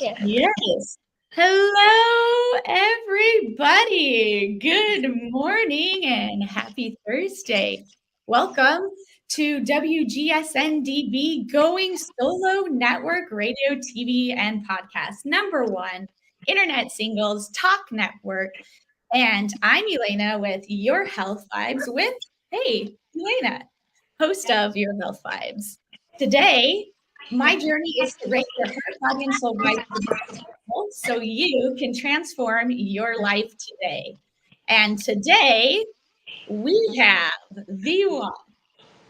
Yeah. Yes. Hello, everybody. Good morning and happy Thursday. Welcome to WGSN-DB Going Solo Network Radio, TV, and Podcast, #1 Internet Singles Talk Network. And I'm Elana with Your Health Vibes with, hey, Elana, host of Your Health Vibes. Today, my journey is to raise your heart, body, and soul vibes so you can transform your life today. And today, we have the one,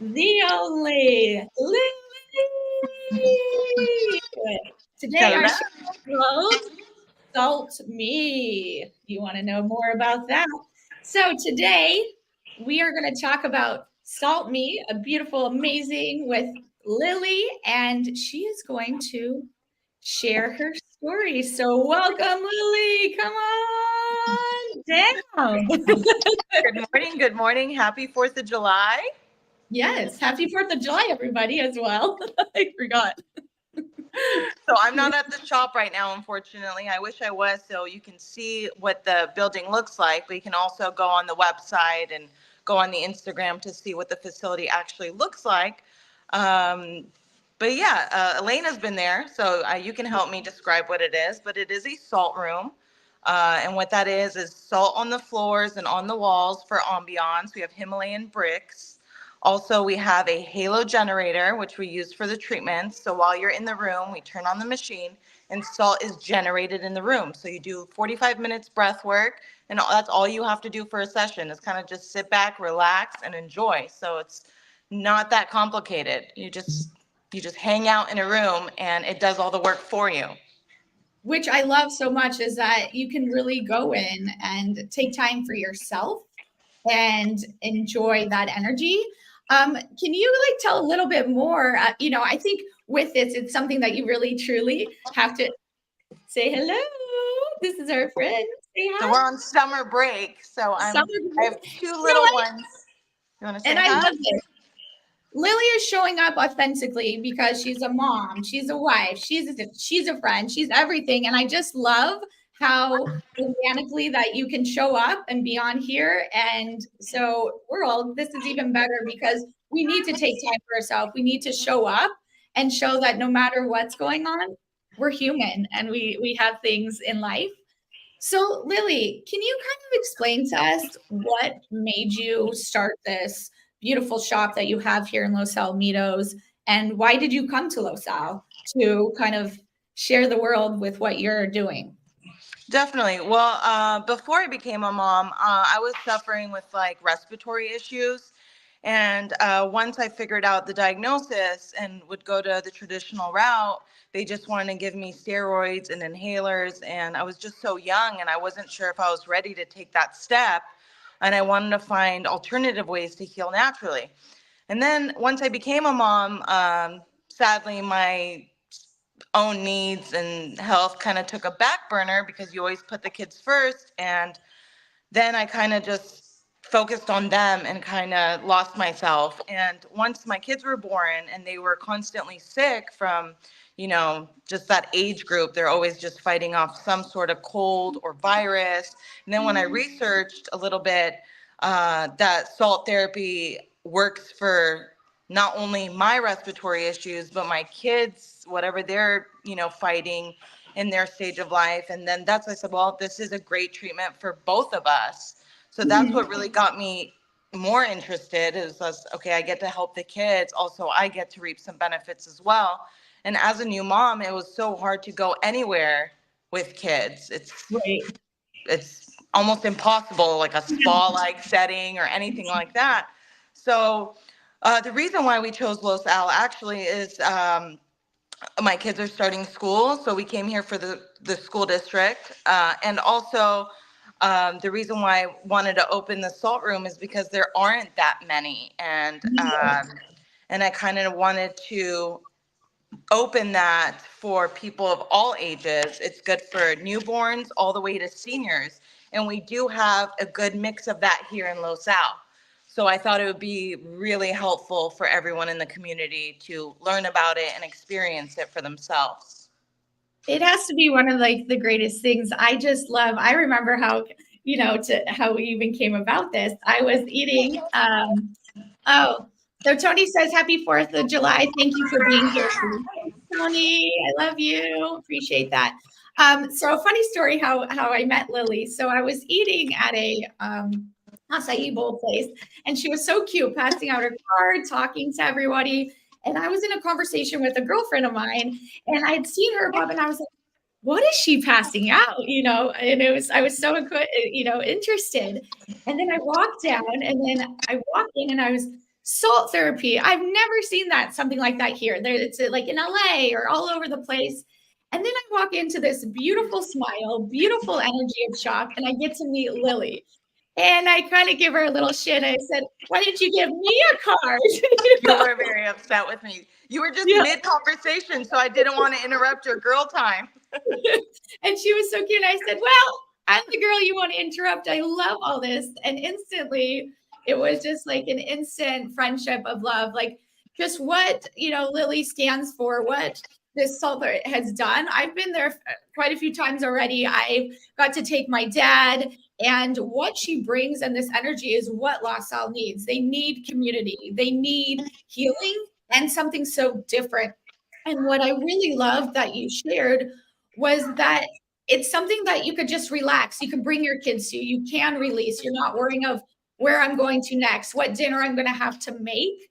the only Lily. Today, our show is called Salt Me. You want to know more about that? So today, we are going to talk about Salt Me, a beautiful, amazing with Lily, and she is going to share her story. So welcome, Lily. Come on down. Good morning. Good morning. Happy 4th of July. Yes, happy 4th of July, everybody, as well. I forgot. So I'm not at the shop right now, unfortunately. I wish I was, so you can see what the building looks like, but you can also go on the website and go on the Instagram to see what the facility actually looks like. But yeah, Elena's been there, so you can help me describe what it is, but it is a salt room. And what that is salt on the floors and on the walls for ambiance. We have Himalayan bricks. Also, we have a halo generator, which we use for the treatments. So while you're in the room, we turn on the machine and salt is generated in the room. So you do 45 minutes breath work, and that's all you have to do for a session is kind of just sit back, relax, and enjoy. So it's not that complicated. You just hang out in a room and it does all the work for you. Which I love so much is that you can really go in and take time for yourself and enjoy that energy. Can you tell a little bit more? I think with this, it's something that you really truly have to say hello. This is our friend. Say hi. So we're on summer break. So I have two little ones. You want to say hi? And I love this. Lily is showing up authentically because she's a mom, she's a wife, she's a friend, she's everything. And I just love how organically that you can show up and be on here. And so this is even better because we need to take time for ourselves. We need to show up and show that no matter what's going on, we're human and we have things in life. So Lily, can you kind of explain to us what made you start this beautiful shop that you have here in Los Alamitos, and why did you come to Los Al to kind of share the world with what you're doing? Definitely. Well, before I became a mom, I was suffering with respiratory issues. And once I figured out the diagnosis and would go to the traditional route, they just wanted to give me steroids and inhalers. And I was just so young and I wasn't sure if I was ready to take that step. And I wanted to find alternative ways to heal naturally. And then once I became a mom, sadly, my own needs and health kind of took a back burner because you always put the kids first. And then I kind of just focused on them and kind of lost myself. And once my kids were born and they were constantly sick from, just that age group, they're always just fighting off some sort of cold or virus. And then when I researched a little bit, that salt therapy works for not only my respiratory issues, but my kids, whatever they're, fighting in their stage of life. And then I said, well, this is a great treatment for both of us. So that's what really got me more interested is, okay, I get to help the kids. Also, I get to reap some benefits as well. And as a new mom, it was so hard to go anywhere with kids. It's almost impossible, like a spa-like setting or anything like that. So the reason why we chose Los Al actually is my kids are starting school, so we came here for the school district. And also the reason why I wanted to open the salt room is because there aren't that many. And I kind of wanted to open that for people of all ages. It's good for newborns all the way to seniors. And we do have a good mix of that here in Los Al. So I thought it would be really helpful for everyone in the community to learn about it and experience it for themselves. It has to be one of like the greatest things. I remember how, how we even came about this. I was eating, oh, so Tony says, happy 4th of July. Thank you for being here. Tony, I love you. Appreciate that. So a funny story how I met Lily. So I was eating at a acai bowl place, and she was so cute, passing out her card, talking to everybody. And I was in a conversation with a girlfriend of mine, and I'd seen her above, and I was like, what is she passing out? And I was so, interested. And then I walked down, and then I walked in, and I was salt therapy. I've never seen something like that here. It's like in LA or all over the place. And then I walk into this beautiful smile, beautiful energy of shock, and I get to meet Lily. And I kind of give her a little shit. I said, why didn't you give me a card? You were very upset with me. You were just mid-conversation, so I didn't want to interrupt your girl time. And she was so cute. And I said, well, I'm the girl you want to interrupt. I love all this. And instantly, it was just like an instant friendship of love. Like just what, Lily stands for, what this salt has done. I've been there quite a few times already. I got to take my dad, and what she brings and this energy is what Los Al needs. They need community. They need healing and something so different. And what I really loved that you shared was that it's something that you could just relax. You can bring your kids to. You can release. You're not worrying of where I'm going to next, what dinner I'm going to have to make.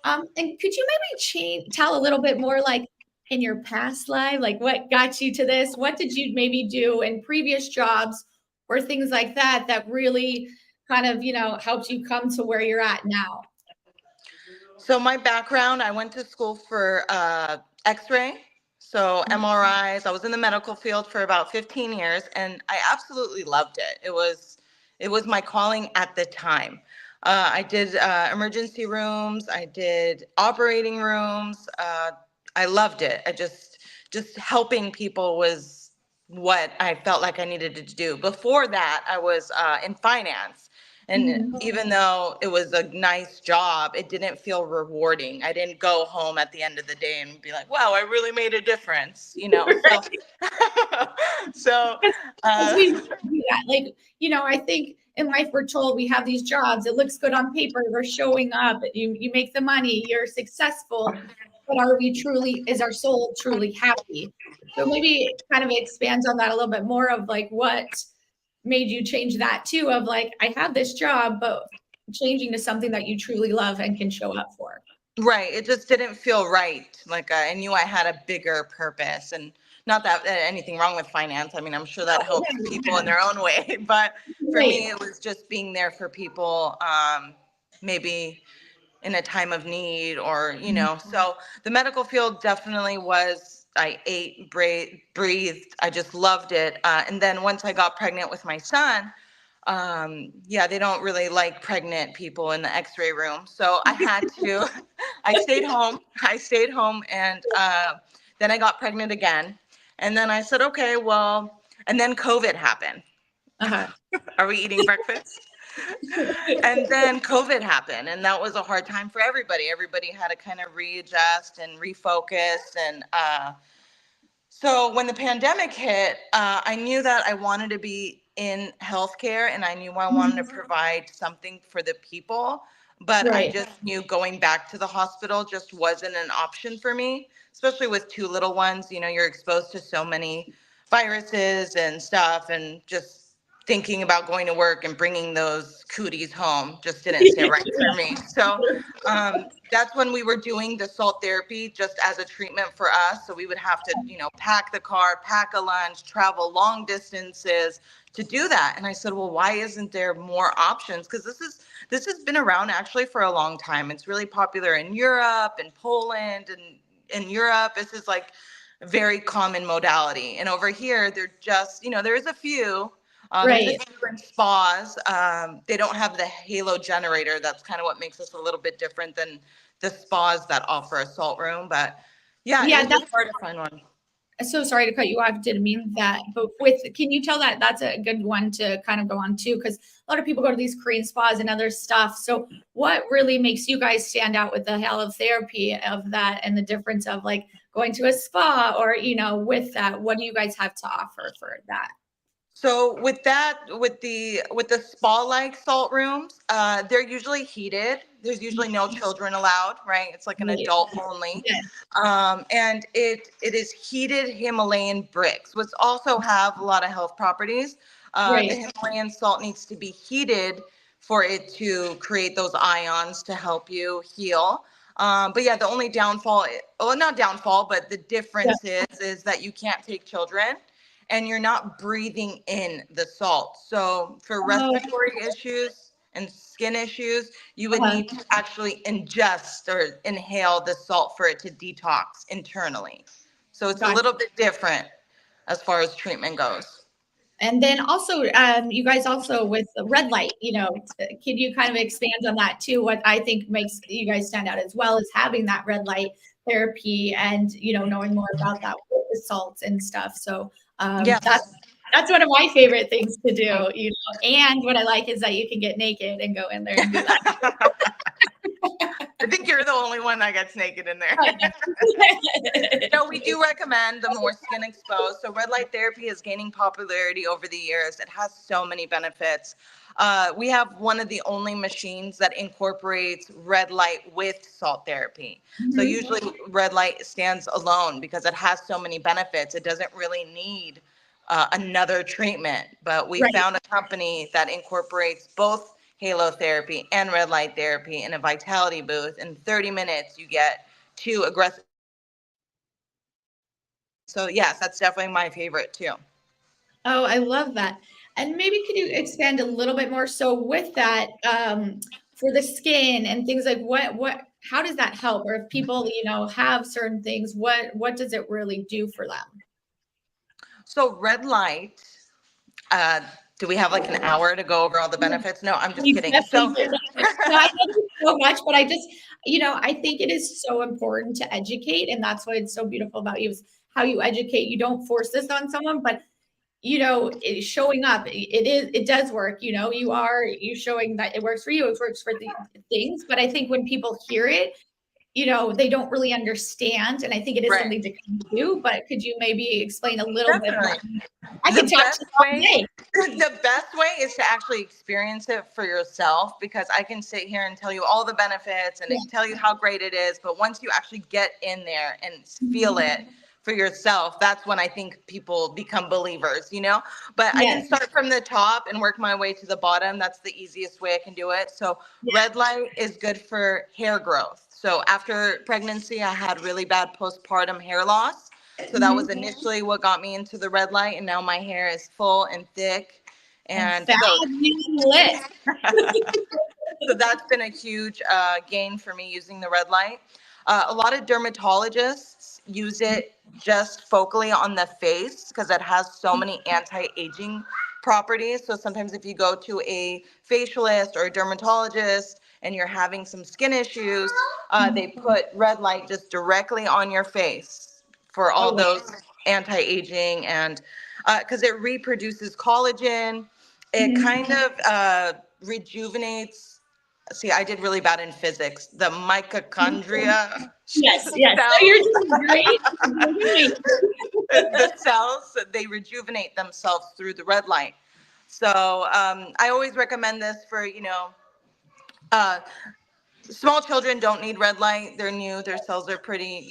And could you maybe tell a little bit more, like in your past life, like what got you to this? What did you maybe do in previous jobs or things like that that really kind of, helped you come to where you're at now? So my background, I went to school for X-ray. So MRIs, I was in the medical field for about 15 years, and I absolutely loved it. It was my calling at the time. I did emergency rooms, I did operating rooms. I loved it. Just helping people was what I felt like I needed to do. Before that, I was in finance. And even though it was a nice job, it didn't feel rewarding. I didn't go home at the end of the day and be like, wow, I really made a difference, Right. So, We do that. Like, I think in life we're told we have these jobs. It looks good on paper. We're showing up. You make the money. You're successful. But is our soul truly happy? So maybe it kind of expands on that a little bit more of like what made you change that too, of like, I have this job, but changing to something that you truly love and can show up for. right. It just didn't feel right. Like I knew I had a bigger purpose, and not that anything wrong with finance. I mean, I'm sure that helps people in their own way, but for me, it was just being there for people, maybe in a time of need, or, so the medical field definitely was, I ate, breathed. I just loved it. And then once I got pregnant with my son, they don't really like pregnant people in the x-ray room. So I had to, I stayed home, and then I got pregnant again. And then I said, okay, well, and then COVID happened. Are we eating breakfast? And then COVID happened, and that was a hard time for everybody. Everybody had to kind of readjust and refocus. And so when the pandemic hit, I knew that I wanted to be in healthcare, and I knew I wanted to provide something for the people. But I just knew going back to the hospital just wasn't an option for me, especially with two little ones. You're exposed to so many viruses and stuff, and just thinking about going to work and bringing those cooties home just didn't sit right for me. So that's when we were doing the salt therapy just as a treatment for us. So we would have to, pack the car, pack a lunch, travel long distances to do that. And I said, well, why isn't there more options? Because this has been around actually for a long time. It's really popular in Europe and Poland, and in Europe, this is like a very common modality. And over here, they're just, there's a few. There's a few in spas. They don't have the halo generator. That's kind of what makes us a little bit different than the spas that offer a salt room. But it was just hard to find one. So sorry to cut you off. Didn't mean that. But can you tell that that's a good one to kind of go on too? Because a lot of people go to these Korean spas and other stuff. So what really makes you guys stand out with the halotherapy of that, and the difference of like going to a spa, or, with that, what do you guys have to offer for that? So with that, with the spa-like salt rooms, they're usually heated. There's usually no children allowed, right? It's like an Right. adult only. Yes. And it is heated Himalayan bricks, which also have a lot of health properties. The Right. Himalayan salt needs to be heated for it to create those ions to help you heal. But yeah, the only downfall, well, not downfall, but the Yeah. difference is that you can't take children and you're not breathing in the salt. So for Oh, respiratory issues and skin issues, you would uh-huh. need to actually ingest or inhale the salt for it to detox internally. So it's a Got. little bit different as far as treatment goes. And then also, you guys also with the red light, can you kind of expand on that too? What I think makes you guys stand out as well is having that red light therapy and, knowing more about that with the salts and stuff. So Yes. that's one of my favorite things to do. And what I like is that you can get naked and go in there and do that. I think you're the only one that gets naked in there. Right. No, we do recommend the more skin exposed. So red light therapy is gaining popularity over the years. It has so many benefits. We have one of the only machines that incorporates red light with salt therapy. So Mhm. usually red light stands alone because it has so many benefits. It doesn't really need another treatment. But we Right. found a company that incorporates both halotherapy and red light therapy in a vitality booth. In 30 minutes, you get two aggressive. So yes, that's definitely my favorite too. Oh, I love that. And maybe could you expand a little bit more? So with that, for the skin and things like how does that help? Or if people, have certain things, what does it really do for them? So red light, uh, do we have like an hour to go over all the benefits? No, I'm just We kidding. definitely So do. No, I love you so much, but I just, I think it is so important to educate, and that's why it's so beautiful about you is how you educate. You don't force this on someone, but showing up, it does work. You showing that it works for you, it works for the things. But I think when people hear it, they don't really understand, and I think it is right, something to come to. But could you maybe explain a little bit more? definitely. I The could talk to best you all way, day. the best way is to actually experience it for yourself, because I can sit here and tell you all the benefits and Yeah. tell you how great it is, but once you actually get in there and feel Mhm. it for yourself, that's when I think people become believers. But I can Yes. start from the top and work my way to the bottom. That's the easiest way I can do it. So Yeah. red light is good for hair growth. So after pregnancy, I had really bad postpartum hair loss. So that was Mhm. initially what got me into the red light, and now my hair is full and thick. And And so fabulous. so that's been a huge gain for me using the red light. A lot of dermatologists use it just focally on the face because it has so many anti-aging properties. So sometimes if you go to a facialist or a dermatologist and you're having some skin issues, they put red light just directly on your face for Oh, all wow. those anti-aging, and because it reproduces collagen. It Mhm. kind of rejuvenates. See, I did really bad in physics. The mitochondria Yes, yes. So cells, you're doing great. You're doing the cells, they rejuvenate themselves through the red light. So I always recommend this for, uh, small children don't need red light. They're new. Their cells are pretty,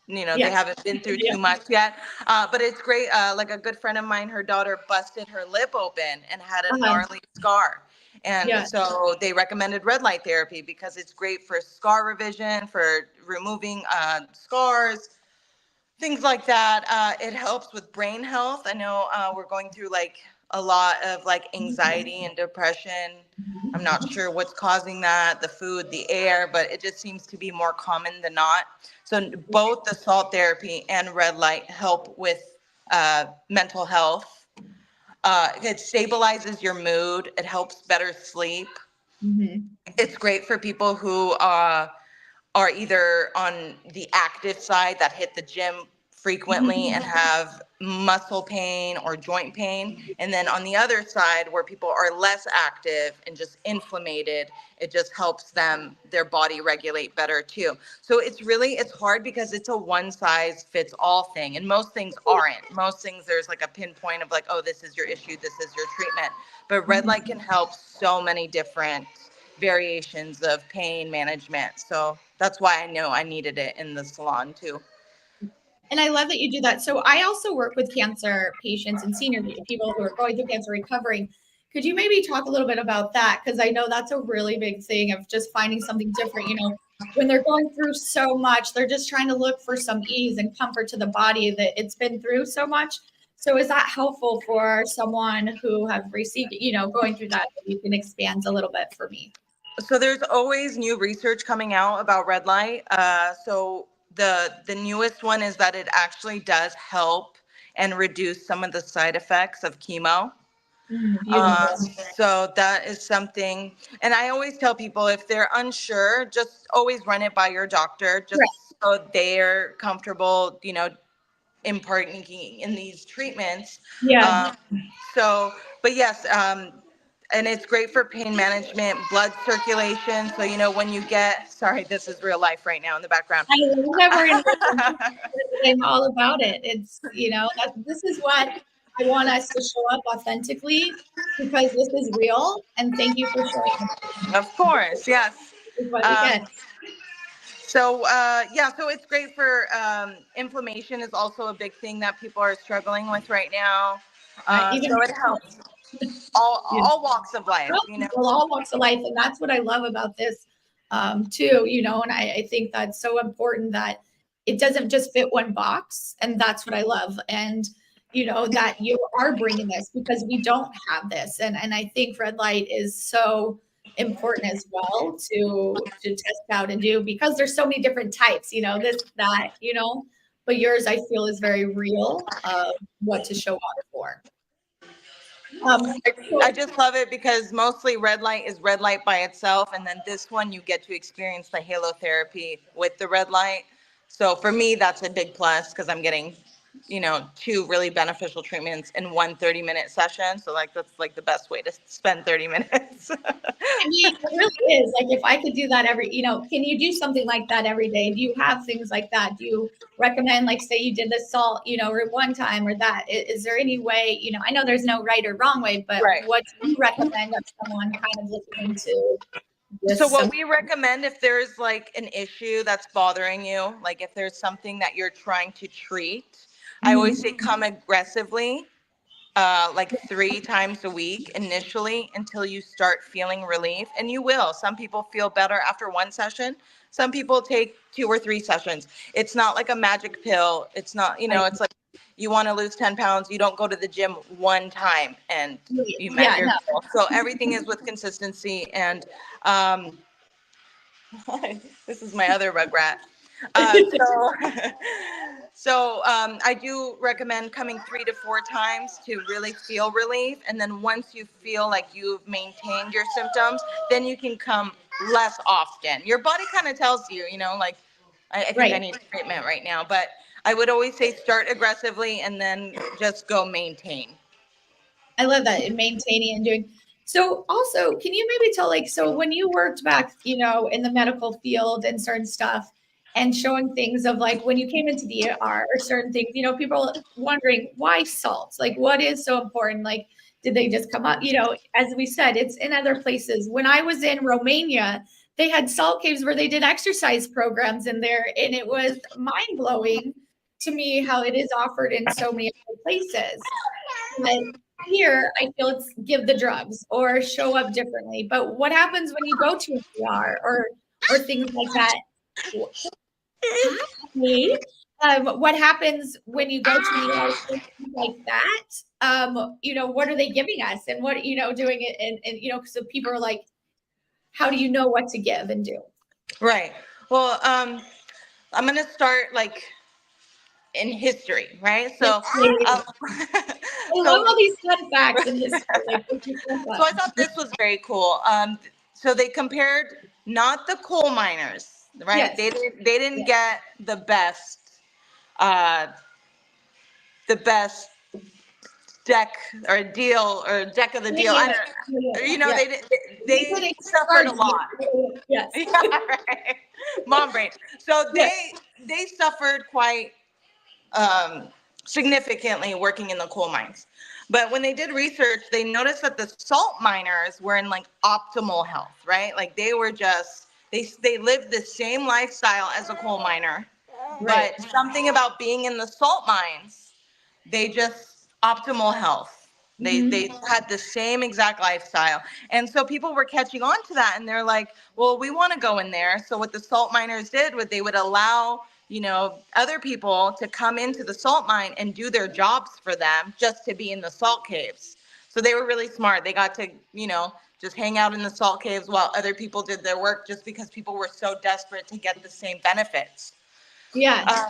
they Yes. haven't been through Yeah. too much yet. But it's great. Like a good friend of mine, her daughter busted her lip open and had a Uh-huh. gnarly scar. And Yeah. so they recommended red light therapy because it's great for scar revision, for removing scars, things like that. It helps with brain health. I know we're going through like a lot of like anxiety and depression. I'm not sure what's causing that, the food, the air, but it just seems to be more common than not. So both the salt therapy and red light help with mental health. It stabilizes your mood. It helps better sleep. Mhm. It's great for people who are either on the active side that hit the gym frequently and have muscle pain or joint pain. And then on the other side, where people are less active and just inflamed, it just helps their body regulate better too. So it's hard because it's a one size fits all thing. And most things aren't. Most things there's like a pinpoint of like, oh, this is your issue, this is your treatment. But red light can help so many different variations of pain management. So that's why I know I needed it in the salon too. And I love that you do that. So I also work with cancer patients and senior people who are going through cancer recovering. Could you maybe talk a little bit about that? Because I know that's a really big thing of just finding something different. When they're going through so much, they're just trying to look for some ease and comfort to the body that it's been through so much. So is that helpful for someone who have received, going through that? You can expand a little bit for me. So there's always new research coming out about red light. So the newest one is that it actually does help and reduce some of the side effects of chemo. Beautiful. So that is something, and I always tell people if they're unsure, just always run it by your doctor, just so they're comfortable, imparting in these treatments. Yeah. But yes, and it's great for pain management, blood circulation. So, when you sorry, this is real life right now in the background. I love I'm all about it. It's, this is what I want us to show up authentically because this is real. And thank you for sharing. Of course, yes. This is what we get. So it's great for inflammation is also a big thing that people are struggling with right now. So it helps all walks of life, all walks of life. And that's what I love about this too, and I think that's so important that it doesn't just fit one box. And that's what I love. And, that you are bringing this because we don't have this. And I think red light is so important as well to test out and do because there's so many different types, this, that, but yours I feel is very real of what to show up for. I just love it because mostly red light is red light by itself. And then this one, you get to experience the halotherapy with the red light. So for me, that's a big plus because I'm getting, two really beneficial treatments in one 30-minute session. So that's like the best way to spend 30 minutes. I mean, it really is. Like if I could do that can you do something like that every day? Do you have things like that? Do you recommend, like, say you did the salt, or one time or that? Is there any way, I know there's no right or wrong way, but what do you recommend of someone kind of looking into this? So what we recommend if there's like an issue that's bothering you, like if there's something that you're trying to treat, I always say come aggressively. Like 3 times a week initially until you start feeling relief. And you will. Some people feel better after one session. Some people take 2 or 3 sessions. It's not like a magic pill. It's not, it's like you want to lose 10 pounds. You don't go to the gym one time and you met your goal. So everything is with consistency. And this is my other rugrat. So I do recommend coming 3 to 4 times to really feel relief. And then once you feel like you've maintained your symptoms, then you can come less often. Your body kind of tells you, like, I think I need treatment right now. But I would always say start aggressively and then just go maintain. I love that, and maintaining and doing. So also, can you maybe tell, so when you worked back, in the medical field and certain stuff, and showing things of like when you came into the ER or certain things, people wondering why salt, like what is so important? Like, did they just come up? As we said, it's in other places. When I was in Romania, they had salt caves where they did exercise programs in there. And it was mind blowing to me how it is offered in so many other places. But here, I feel it's give the drugs or show up differently. But what happens when you go to an ER or things like that? What happens when you go to the like that? What are they giving us and what, doing it? And so people are like, how do you know what to give and do? Right. Well, I'm going to start like in history, right? So, I love all these fun facts in history. So I thought this was very cool. So they compared not the coal miners, right? Yes. They didn't get the best the best deck or deal or deck of the deal. I don't, Yeah. they They suffered a charge lot. you. Yes. Yeah, right. Mom brain. So Yes. they suffered quite um, significantly working in the coal mines. But when they did research, they noticed that the salt miners were in like optimal health, right? Like they were just they lived the same lifestyle as a coal miner, Right. but something about being in the salt mines, they just optimal health. They had the same exact lifestyle. And so people were catching on to that and they're like, well, we want to go in there. So what the salt miners did was they would allow, other people to come into the salt mine and do their jobs for them just to be in the salt caves. So they were really smart. They got to, just hang out in the salt caves while other people did their work just because people were so desperate to get the same benefits. Yeah.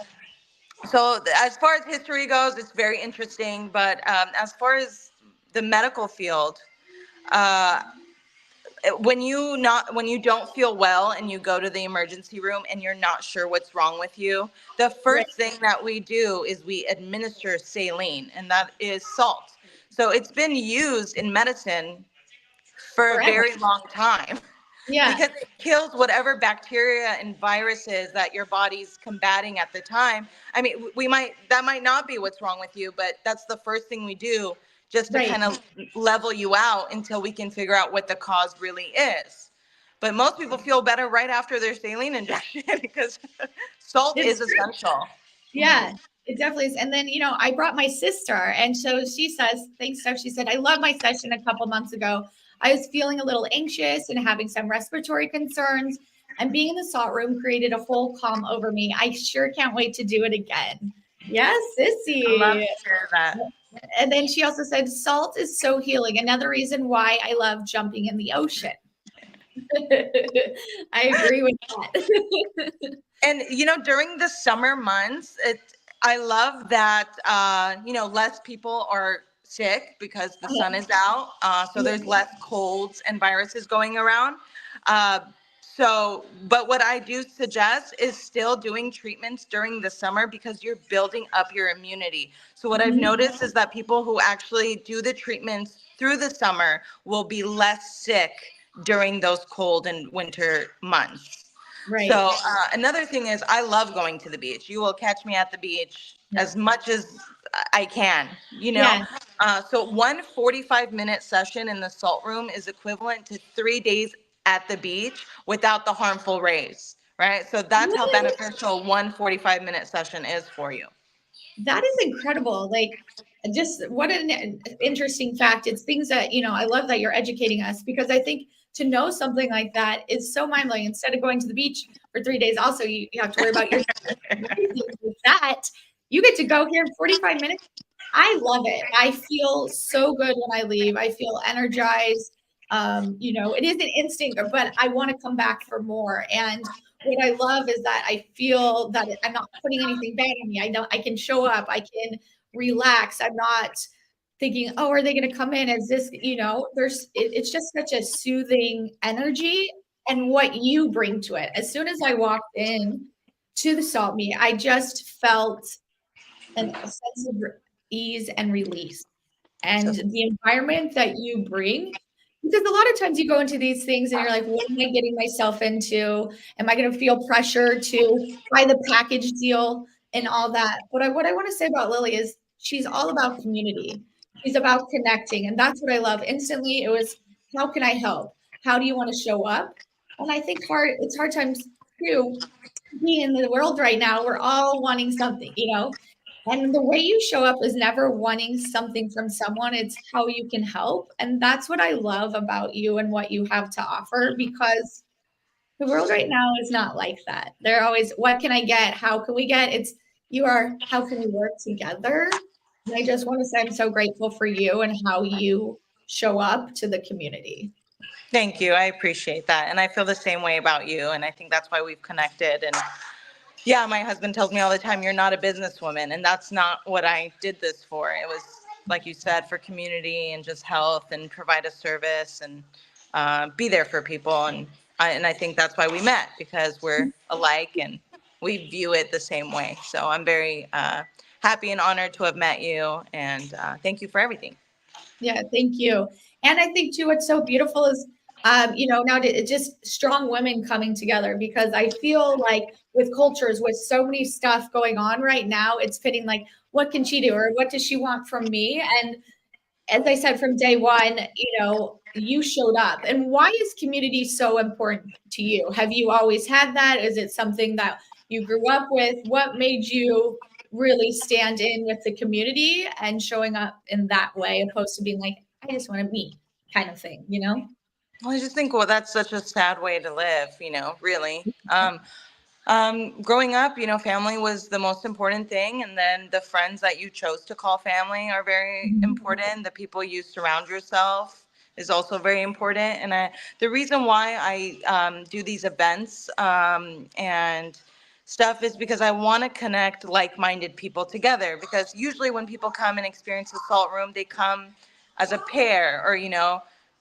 So as far as history goes, it's very interesting. But as far as the medical field, uh, when you don't feel well and you go to the emergency room and you're not sure what's wrong with you, the Right. first thing that we do is we administer saline, and that is salt. So it's been used in medicine for a Forever. very long time Yeah. because it kills whatever bacteria and viruses that your body's combating at the time. I mean, that might not be what's wrong with you, but that's the first thing we do just to Right. kind of level you out until we can figure out what the cause really is. But most people feel better right after their saline injection because salt It's is true. essential. Yeah, it definitely is. And then, I brought my sister, and so she says, thanks, Steph. She said, I love my session a couple months ago. I was feeling a little anxious and having some respiratory concerns, and being in the salt room created a full calm over me. I sure can't wait to do it again. Yes, I love sissy. to hear that. And then she also said, salt is so healing. Another reason why I love jumping in the ocean. I agree with that. And during the summer months, I love that less people are sick because the sun is out. So there's less colds and viruses going around. Uh, but what I do suggest is still doing treatments during the summer because you're building up your immunity. So what I've noticed is that people who actually do the treatments through the summer will be less sick during those cold and winter months. Right. So another thing is I love going to the beach. You will catch me at the beach as much as I can, Yeah. So one 45-minute session in the salt room is equivalent to 3 days at the beach without the harmful rays, right? So that's how beneficial one 45-minute session is for you. That is incredible. Like, just what an interesting fact. It's things that, I love that you're educating us, because I think to know something like that is so mind blowing. Instead of going to the beach for 3 days, also, you have to worry about your with that. You get to go here in 45 minutes. I love it. I feel so good when I leave. I feel energized. It is an instinct, but I want to come back for more. And what I love is that I feel that I'm not putting anything bad on me. I know I can show up. I can relax. I'm not thinking, oh, are they going to come in? Is this, it's just such a soothing energy and what you bring to it. As soon as I walked in to the Salt Me, I just felt a sense of ease and release. And the environment that you bring, because a lot of times you go into these things and you're like, what am I getting myself into? Am I going to feel pressure to buy the package deal and all that? But what I want to say about Lily is she's all about community. She's about connecting. And that's what I love. Instantly, it was, how can I help? How do you want to show up? And I think it's hard times too. Being in the world right now, we're all wanting something, and the way you show up is never wanting something from someone, it's how you can help. And that's what I love about you and what you have to offer, because the world right now is not like that. They're always, what can I get? How can we get? How can we work together? And I just want to say I'm so grateful for you and how you show up to the community. Thank you. I appreciate that. And I feel the same way about you. And I think that's why we've connected. And yeah, my husband tells me all the time, you're not a businesswoman. And that's not what I did this for. It was, like you said, for community and just health and provide a service and be there for people. And I think that's why we met, because we're alike and we view it the same way. So I'm very happy and honored to have met you. And thank you for everything. Yeah, thank you. And I think too, what's so beautiful is, now just strong women coming together, because I feel like with cultures, with so many stuff going on right now, it's fitting like, what can she do? Or what does she want from me? And as I said, from day one, you showed up. And why is community so important to you? Have you always had that? Is it something that you grew up with? What made you really stand in with the community and showing up in that way, opposed to being like, I just want to meet kind of thing, Well, I just think, well, that's such a sad way to live, really. Growing up, family was the most important thing. And then the friends that you chose to call family are very important. The people you surround yourself is also very important. And the reason why I do these events and stuff is because I want to connect like-minded people together. Because usually when people come and experience the salt room, they come as a pair or,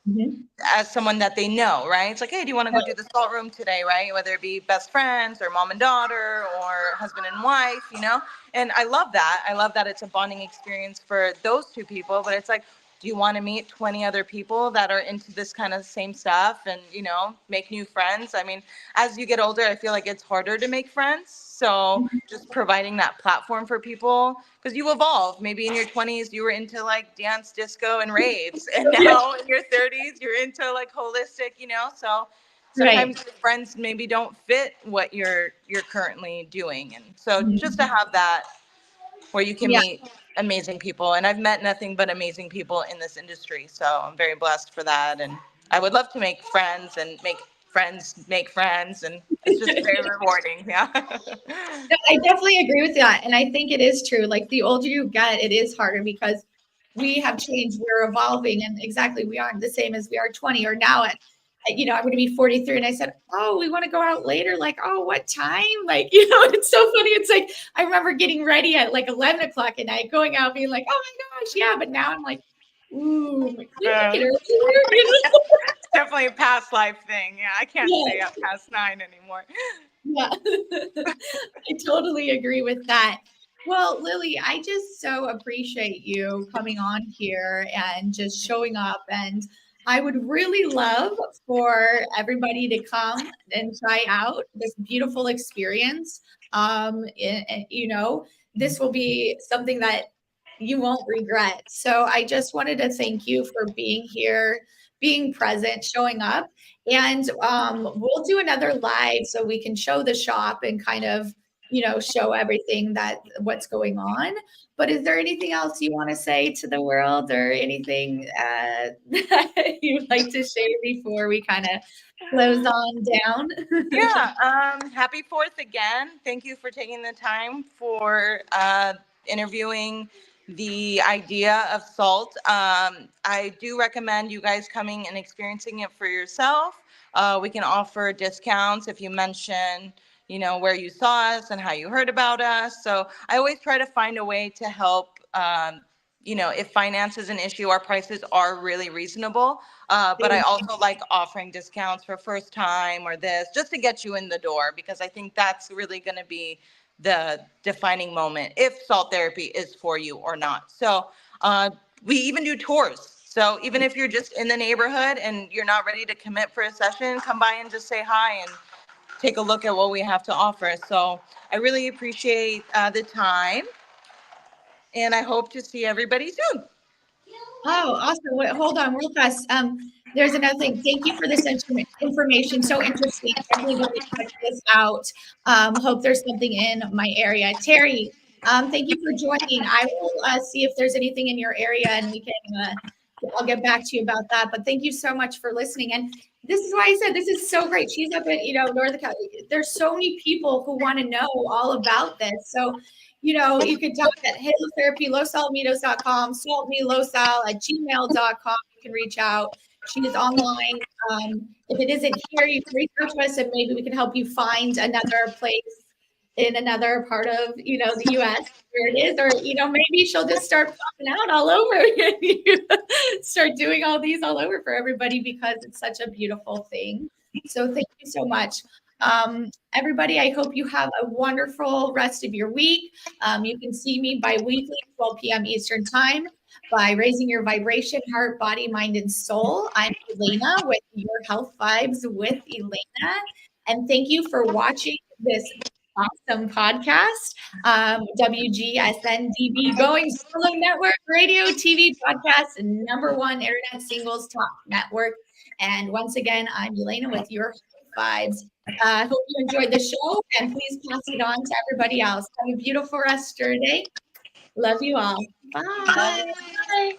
Mm-hmm. as someone that they know, right? It's like, hey, do you want to go do the salt room today, right? Whether it be best friends or mom and daughter or husband and wife. And I love that. I love that it's a bonding experience for those two people. But it's like, do you want to meet 20 other people that are into this kind of same stuff and, make new friends? I mean, as you get older, I feel like it's harder to make friends. So just providing that platform for people, because you evolve. Maybe in your 20s, you were into like dance, disco, and raves. And Yeah. now in your 30s, you're into like holistic. So Right. sometimes your friends maybe don't fit what you're currently doing. And so just to Mhm. have that where you can Yeah. meet amazing people. And I've met nothing but amazing people in this industry. So I'm very blessed for that. And I would love to make friends and make friends. And it's just very rewarding. Yeah. I definitely agree with that. And I think it is true. Like the older you get, it is harder because we have changed, we're evolving, and exactly we aren't the same as we are 20 or now I'm going to be 43. And I said, oh, we want to go out later. Like, oh, what time? Like, it's so funny. It's like, I remember getting ready at like 11 o'clock at night, going out being like, oh my gosh, yeah. But now I'm like, ooh, can we make it earlier? It's definitely a past life thing. Yeah, I can't Yeah. stay up past 9 anymore. Yeah, I totally agree with that. Well, Lily, I just so appreciate you coming on here and just showing up. And I would really love for everybody to come and try out this beautiful experience. This will be something that you won't regret. So I just wanted to thank you for being here, being present, showing up. And we'll do another live so we can show the shop and kind of, show everything what's going on. But is there anything else you want to say to the world or anything that you'd like to share before we kind of close on down? Yeah. Happy 4th again. Thank you for taking the time for interviewing the idea of salt. I do recommend you guys coming and experiencing it for yourself. We can offer discounts if you mention, where you saw us and how you heard about us. So I always try to find a way to help. If finance is an issue, our prices are really reasonable. But I also like offering discounts for first time or this, just to get you in the door, because I think that's really going to be the defining moment if salt therapy is for you or not. So we even do tours. So even if you're just in the neighborhood and you're not ready to commit for a session, come by and just say hi and take a look at what we have to offer. So I really appreciate the time, and I hope to see everybody soon. Oh, awesome. Wait, hold on real fast. There's another thing. Thank you for this information. So interesting. Definitely going to check this out. Hope there's something in my area. Terry, thank you for joining. I will see if there's anything in your area and I'll get back to you about that. But thank you so much for listening. And this is why I said this is so great. She's up at, Northern California. There's so many people who want to know all about this. So you could talk at halotherapy, losalamitos.com, saltmelosal@gmail.com. You can reach out. She is online. If it isn't here, you can reach out to us and maybe we can help you find another place in another part of, the US where it is, or, maybe she'll just start popping out all over and you start doing all these all over for everybody because it's such a beautiful thing. So thank you so much. Everybody, I hope you have a wonderful rest of your week. You can see me bi-weekly, 12 p.m. Eastern Time, by raising your vibration, heart, body, mind, and soul. I'm Elana with Your Health Vibes with Elana. And thank you for watching this awesome podcast. WGSN-DB, Going Solo Network, radio, TV, podcast, and #1 internet singles talk network. And once again, I'm Elana with Your Health Vibes. I hope you enjoyed the show, and please pass it on to everybody else. Have a beautiful rest of your day. Love you all. Bye. Bye.